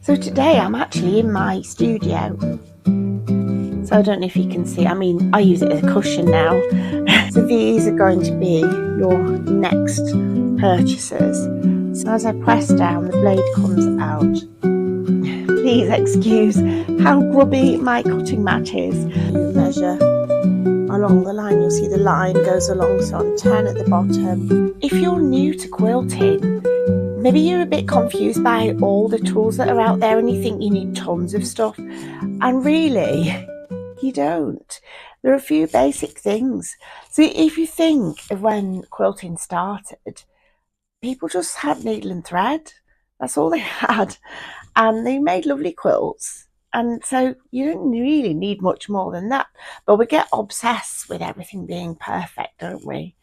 So today I'm actually in my studio. So I don't know if you can see, I mean, I use it as a cushion now. So these are going to be your next purchases. So as I press down, the blade comes out. Please excuse how grubby my cutting mat is. You measure along the line, you'll see the line goes along, so on 10 at the bottom. If you're new to quilting, maybe you're a bit confused by all the tools that are out there and you think you need tons of stuff, and really you don't. There are a few basic things. So if you think of when quilting started, people just had needle and thread. That's all they had, and they made lovely quilts. And so you don't really need much more than that. But we get obsessed with everything being perfect, don't we?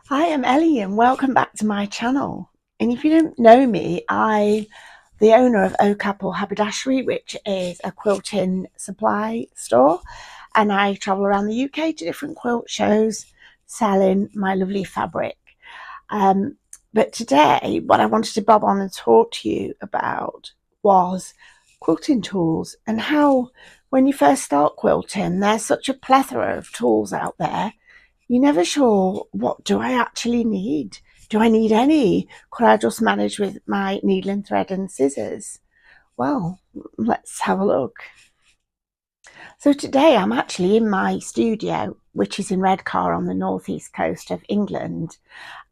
Hi, I'm Ellie and welcome back to my channel. And if you don't know me, I'm the owner of Oak Apple Haberdashery, which is a quilting supply store. And I travel around the UK to different quilt shows selling my lovely fabric. But today, what I wanted to bob on and talk to you about was quilting tools, and how when you first start quilting, there's such a plethora of tools out there. You're never sure, what do I actually need? Do I need any? Could I just manage with my needle and thread and scissors? Well, let's have a look. So today I'm actually in my studio, which is in Redcar on the northeast coast of England.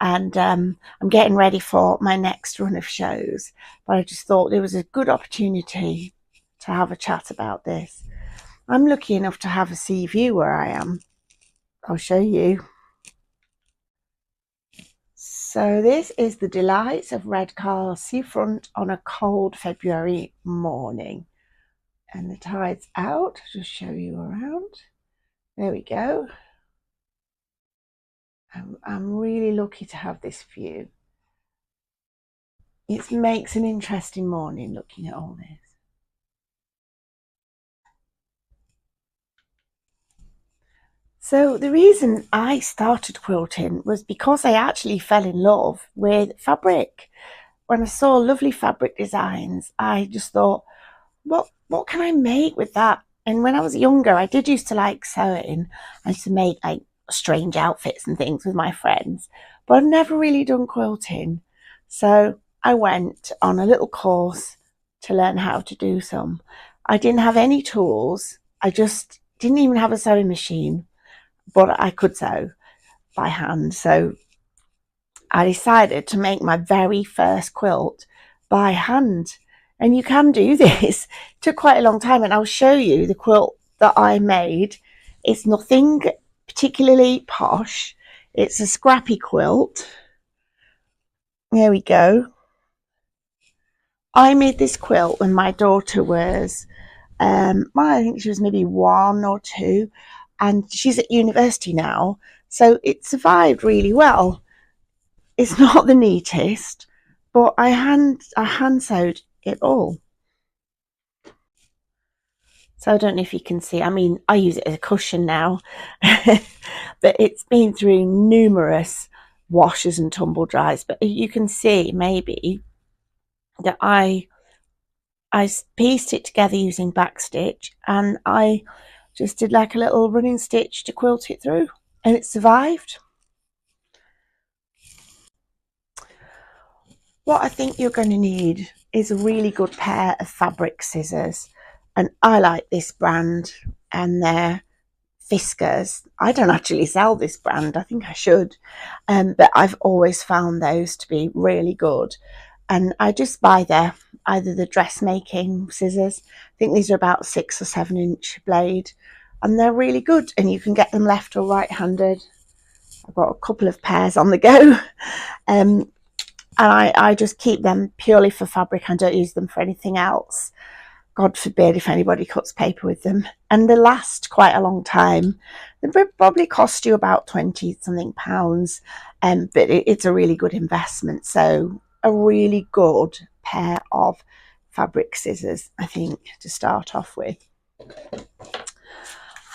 And I'm getting ready for my next run of shows, but I just thought it was a good opportunity to have a chat about this. I'm lucky enough to have a sea view where I am. I'll show you. So this is the delights of Redcar seafront on a cold February morning, and the tide's out. I'll just show you around. There we go. I'm really lucky to have this view. It makes an interesting morning looking at all this. So the reason I started quilting was because I actually fell in love with fabric. When I saw lovely fabric designs, I just thought, what can I make with that? And when I was younger, I did used to like sewing. I used to make like strange outfits and things with my friends, but I've never really done quilting. So I went on a little course to learn how to do some. I didn't have any tools. I just didn't even have a sewing machine, but I could sew by hand. So I decided to make my very first quilt by hand. And you can do this. It took quite a long time, and I'll show you the quilt that I made. It's nothing particularly posh. It's a scrappy quilt. There we go. I made this quilt when my daughter was, well, I think she was maybe 1 or 2, and she's at university now. So it survived really well. It's not the neatest, but I hand sewed it all. So I don't know if you can see, I mean, I use it as a cushion now, but it's been through numerous washes and tumble dries. But you can see maybe that I pieced it together using backstitch, and I just did like a little running stitch to quilt it through, and it survived. What I think you're going to need is a really good pair of fabric scissors, and I like this brand, and they're Fiskars. I don't actually sell this brand, I think I should, but I've always found those to be really good. And I just buy either the dressmaking scissors. I think these are about 6 or 7 inch blade, and they're really good, and you can get them left or right handed. I've got a couple of pairs on the go. And I just keep them purely for fabric. I don't use them for anything else. God forbid if anybody cuts paper with them. And they last quite a long time. They probably cost you about 20 something pounds, but it's a really good investment. So a really good pair of fabric scissors, I think, to start off with.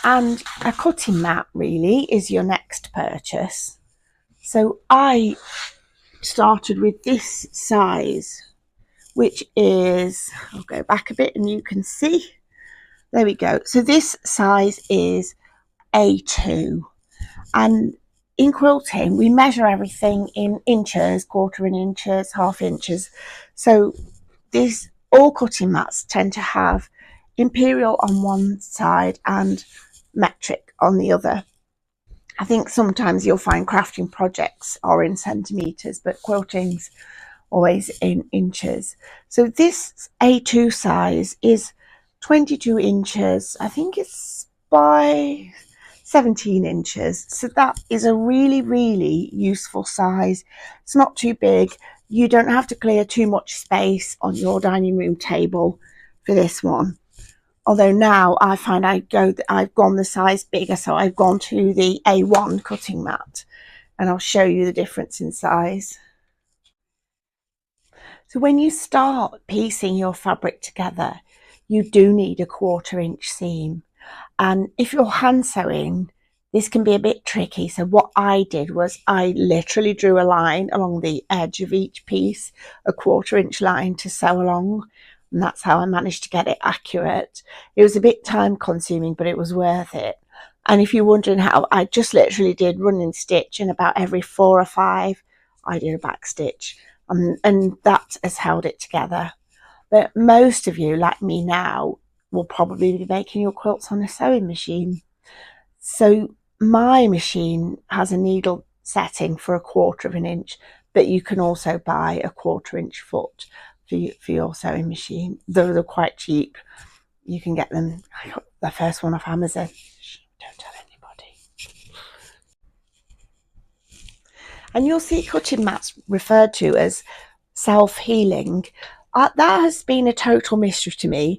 And a cutting mat really is your next purchase. So I started with this size, which is, I'll go back a bit and you can see, there we go. So this size is A2, and in quilting we measure everything in inches, quartering inches, half inches. So these all cutting mats tend to have imperial on one side and metric on the other. I think sometimes you'll find crafting projects are in centimetres, but quilting's always in inches. So this A2 size is 22 inches. I think it's by 17 inches. So that is a really, really useful size. It's not too big. You don't have to clear too much space on your dining room table for this one. Although now I find I've gone the size bigger, so I've gone to the A1 cutting mat, and I'll show you the difference in size. So when you start piecing your fabric together, you do need a 1/4 inch seam. And if you're hand sewing, this can be a bit tricky. So what I did was I literally drew a line along the edge of each piece, a 1/4 inch line to sew along. And that's how I managed to get it accurate. It was a bit time consuming, but it was worth it. And if you're wondering how, I just literally did running stitch, and about every 4 or 5, I did a back stitch. And that has held it together. But most of you, like me now, will probably be making your quilts on a sewing machine. So my machine has a needle setting for a 1/4 inch, but you can also buy a 1/4 inch foot for your sewing machine. They're quite cheap. You can get them. I got the first one off Amazon. Don't tell anybody. And you'll see cutting mats referred to as self-healing. That has been a total mystery to me.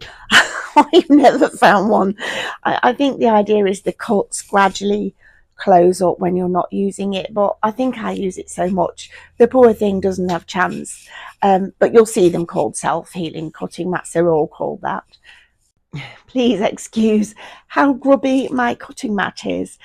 I've never found one. I think the idea is the cuts gradually close up when you're not using it, but I think I use it so much the poor thing doesn't have chance. But you'll see them called self-healing cutting mats. They're all called that. Please excuse how grubby my cutting mat is.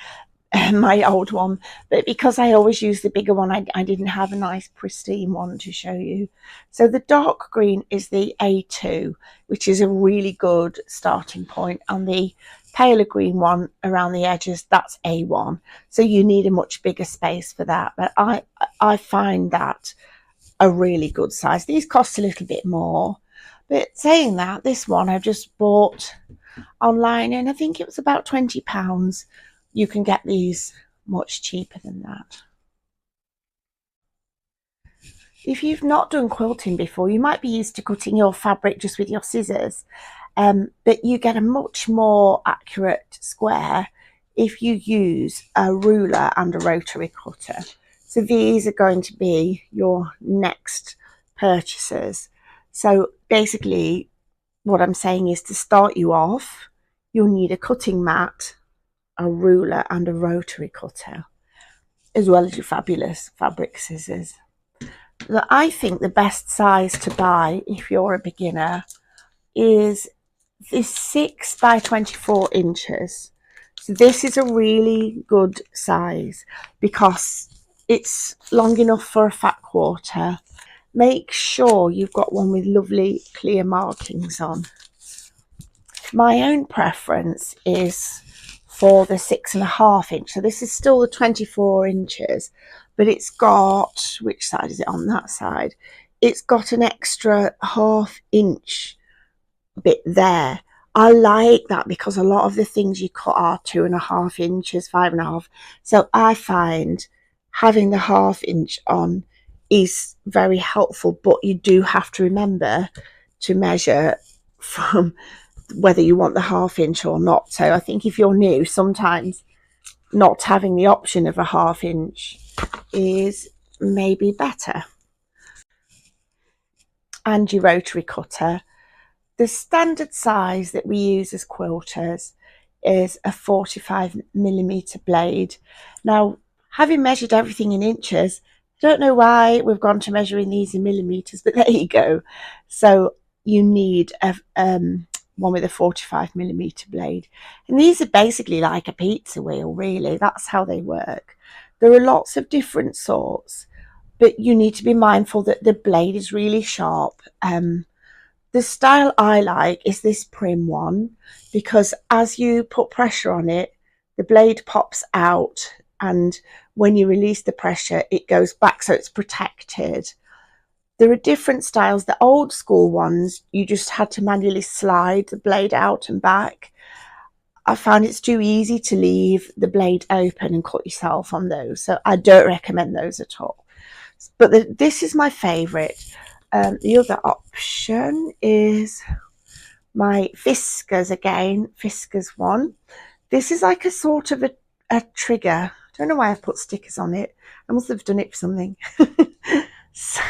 My old one, but because I always use the bigger one, I didn't have a nice pristine one to show you. So the dark green is the A2, which is a really good starting point, and the paler green one around the edges, that's A1. So you need a much bigger space for that, but I find that a really good size. These cost a little bit more, but saying that, this one I just bought online, and I think it was about £20. You can get these much cheaper than that. If you've not done quilting before, you might be used to cutting your fabric just with your scissors, but you get a much more accurate square if you use a ruler and a rotary cutter. So these are going to be your next purchases. So basically what I'm saying is, to start you off, you'll need a cutting mat, a ruler and a rotary cutter, as well as your fabulous fabric scissors. I think the best size to buy if you're a beginner is this 6 by 24 inches. So this is a really good size because it's long enough for a fat quarter. Make sure you've got one with lovely clear markings on. My own preference is for the 6.5 inch. So this is still the 24 inches, but it's got, which side is it on? That side. It's got an extra ½ inch bit there. I like that because a lot of the things you cut are 2.5 inches, 5.5. So I find having the ½ inch on is very helpful, but you do have to remember to measure from whether you want the ½ inch or not. So I think if you're new, sometimes not having the option of a ½ inch is maybe better. And your rotary cutter. The standard size that we use as quilters is a 45mm blade. Now, having measured everything in inches, I don't know why we've gone to measuring these in millimeters, but there you go. So you need a one with a 45mm blade, and these are basically like a pizza wheel, really. That's how they work. There are lots of different sorts. but you need to be mindful that the blade is really sharp. The style I like is this Prym one, because as you put pressure on it, the blade pops out, and when you release the pressure, it goes back, so it's protected. There are different styles. The old school ones, you just had to manually slide the blade out and back. I found it's too easy to leave the blade open and cut yourself on those, so I don't recommend those at all. But this is my favourite. The other option is my Fiskars again, Fiskars one. This is like a sort of a trigger. I don't know why I've put stickers on it. I must have done it for something. So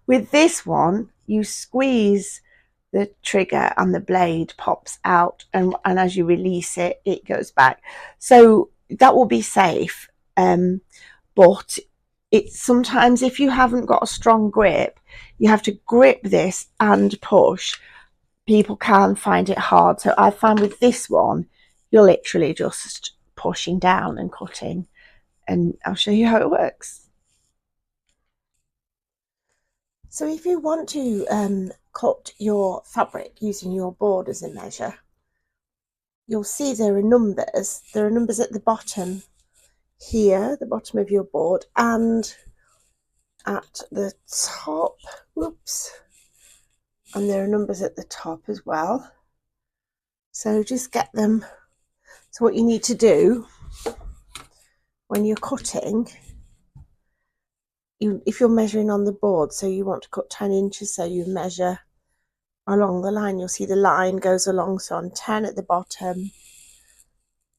with this one, you squeeze the trigger and the blade pops out, and as you release it, it goes back. So that will be safe. But it's sometimes, if you haven't got a strong grip, you have to grip this and push. People can find it hard. So I find with this one, you're literally just pushing down and cutting, and I'll show you how it works. So if you want to cut your fabric using your board as a measure, you'll see there are numbers. There are numbers at the bottom here, the bottom of your board, and at the top. Whoops. And there are numbers at the top as well. So just get them. So what you need to do when you're cutting, if you're measuring on the board, so you want to cut 10 inches, so you measure along the line. You'll see the line goes along, so I'm 10 at the bottom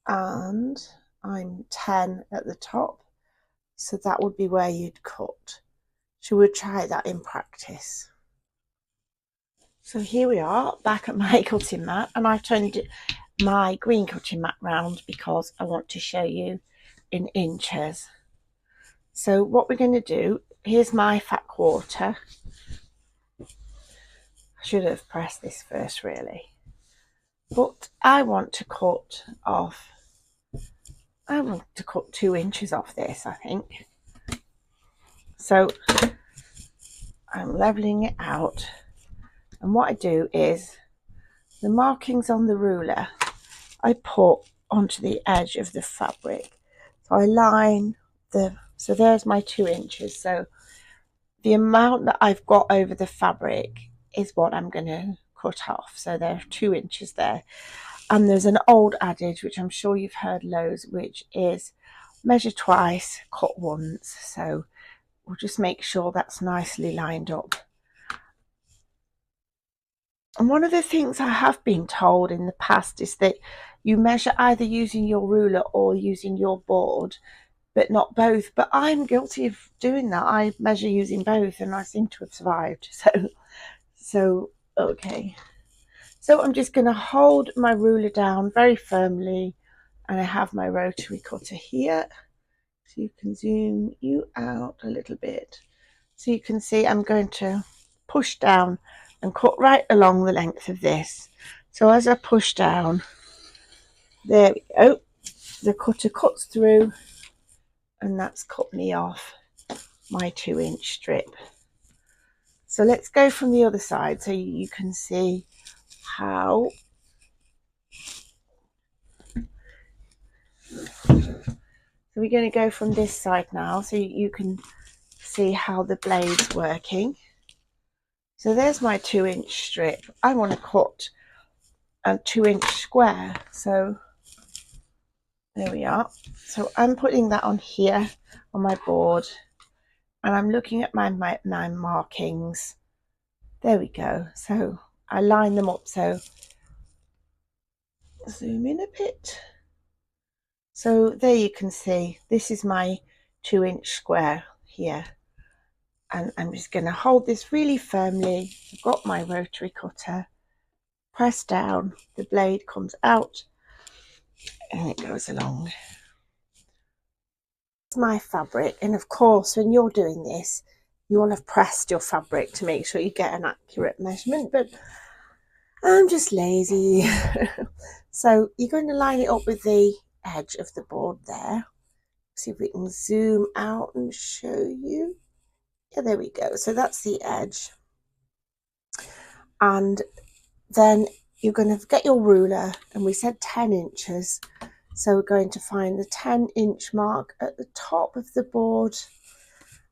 and I'm 10 at the top, so that would be where you'd cut. So we'll try that in practice. So here we are back at my cutting mat, and I've turned my green cutting mat round because I want to show you in inches. So what we're going to do, here's my fat quarter. I should have pressed this first really, but I want to cut 2 inches off this, I think. So I'm leveling it out, and what I do is the markings on the ruler I put onto the edge of the fabric. So I line so there's my 2 inches. So the amount that I've got over the fabric is what I'm going to cut off. So there are 2 inches there. And there's an old adage, which I'm sure you've heard loads, which is measure twice, cut once. So we'll just make sure that's nicely lined up. And one of the things I have been told in the past is that you measure either using your ruler or using your board, but not both. But I'm guilty of doing that. I measure using both and I seem to have survived. So okay. So I'm just going to hold my ruler down very firmly, and I have my rotary cutter here. So you can zoom you out a little bit. So you can see I'm going to push down and cut right along the length of this. So as I push down, there we go, the cutter cuts through, and that's cut me off my 2 inch strip. So let's go from the other side so you can see how. So we're going to go from this side now so you can see how the blade's working. So there's my 2 inch strip. I want to cut a 2 inch square. So there we are. So I'm putting that on here on my board, and I'm looking at my markings. There we go. So I line them up. So zoom in a bit. So there you can see this is my 2 inch square here, and I'm just going to hold this really firmly. I've got my rotary cutter, press down, the blade comes out and it goes along. It's my fabric, and of course when you're doing this you will have pressed your fabric to make sure you get an accurate measurement, but I'm just lazy. So you're going to line it up with the edge of the board there. See if we can zoom out and show you. Yeah, there we go. So that's the edge. And then you're going to get your ruler, and we said 10 inches. So we're going to find the 10-inch mark at the top of the board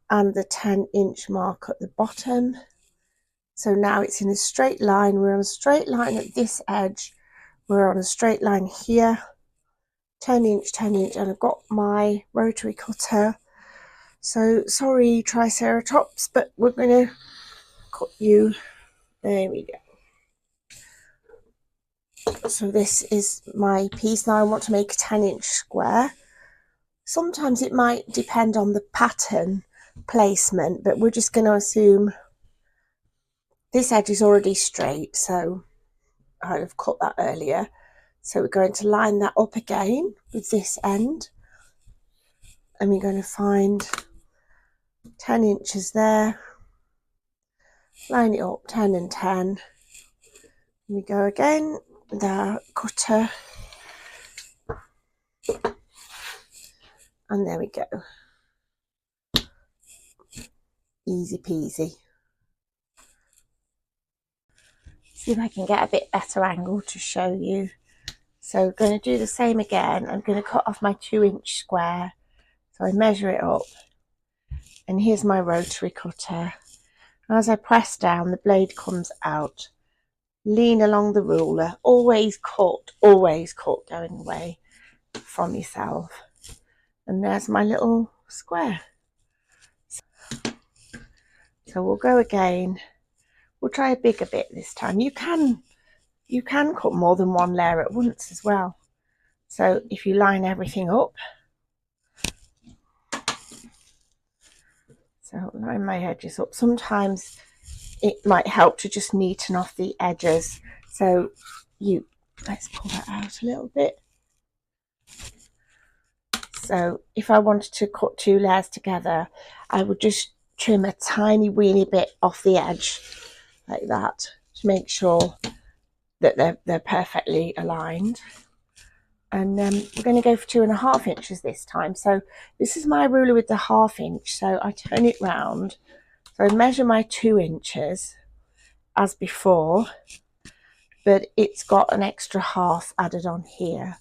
and the 10-inch mark at the bottom. So now it's in a straight line. We're on a straight line at this edge. We're on a straight line here. 10 inch, 10 inch, and I've got my rotary cutter. So sorry, Triceratops, but we're going to cut you. There we go. So this is my piece. Now I want to make a 10-inch square. Sometimes it might depend on the pattern placement, but we're just going to assume this edge is already straight, so I've cut that earlier. So we're going to line that up again with this end, and we're going to find 10 inches there, line it up 10 and 10, and we go again with our cutter, and there we go. Easy peasy. See if I can get a bit better angle to show you. So I'm going to do the same again. I'm going to cut off my 2-inch square. So I measure it up, and here's my rotary cutter. And as I press down, the blade comes out. Lean along the ruler. Always cut going away from yourself. And there's my little square. So we'll go again. We'll try a bigger bit this time. You can cut more than one layer at once as well. So if you line everything up, so line my edges up. Sometimes it might help to just neaten off the edges. So let's pull that out a little bit. So if I wanted to cut 2 layers together, I would just trim a tiny weeny bit off the edge like that to make sure that they're perfectly aligned. And we're going to go for 2.5 inches this time. So this is my ruler with the 1/2 inch. So I turn it round. So I measure my 2 inches as before, but it's got an extra 1/2 added on here.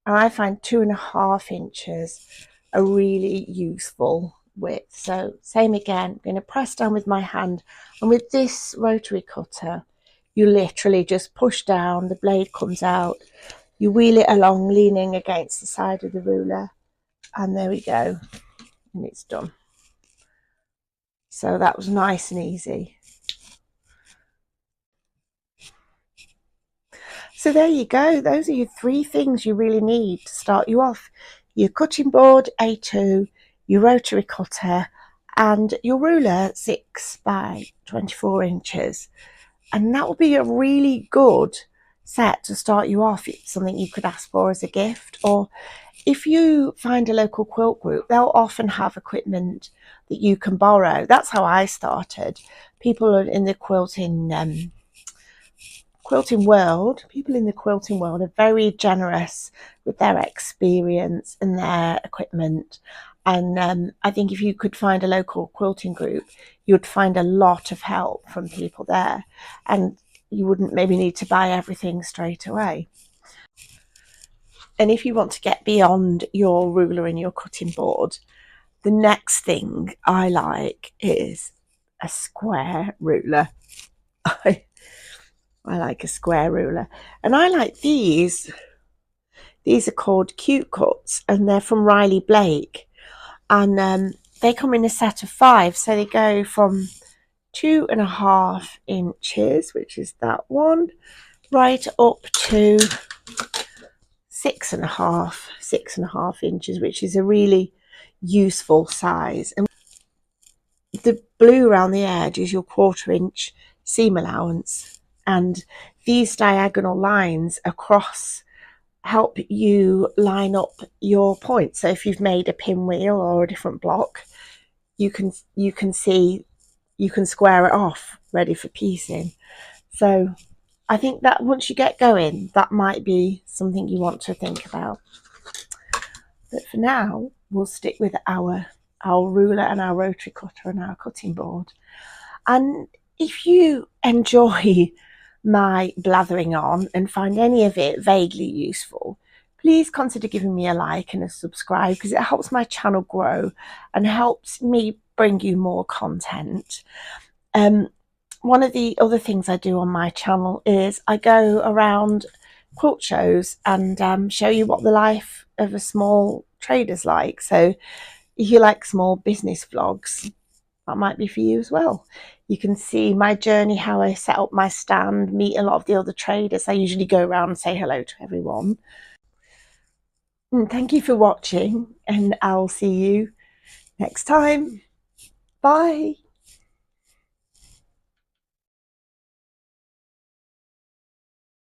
And I find 2.5 inches a really useful width. So same again, I'm going to press down with my hand, and with this rotary cutter you literally just push down, the blade comes out, you wheel it along leaning against the side of the ruler, and there we go, and it's done. So that was nice and easy. So there you go. Those are your 3 things you really need to start you off. Your cutting board A2, your rotary cutter, and your ruler 6 by 24 inches. And that will be a really good set to start you off. It's something you could ask for as a gift, or if you find a local quilt group, they'll often have equipment that you can borrow. That's how I started. People in the quilting world are very generous with their experience and their equipment, and I think if you could find a local quilting group, you'd find a lot of help from people there, and you wouldn't maybe need to buy everything straight away. And if you want to get beyond your ruler and your cutting board, the next thing I like is a square ruler. I like a square ruler, and I like these. These are called Cute Cuts, and they're from Riley Blake, and they come in a set of 5. So they go from 2.5 inches, which is that one, right up to 6.5 inches, which is a really useful size. And the blue around the edge is your 1/4 inch seam allowance, and these diagonal lines across help you line up your points. So if you've made a pinwheel or a different block, you can see, you can square it off ready for piecing. So I think that once you get going, that might be something you want to think about. But for now, we'll stick with our our ruler and our rotary cutter and our cutting board. And if you enjoy my blathering on and find any of it vaguely useful, please consider giving me a like and a subscribe, because it helps my channel grow and helps me bring you more content. One of the other things I do on my channel is I go around quilt shows and show you what the life of a small trader's like. So if you like small business vlogs, that might be for you as well. You can see my journey, how I set up my stand, meet a lot of the other traders. I usually go around and say hello to everyone. And thank you for watching, and I'll see you next time. Bye.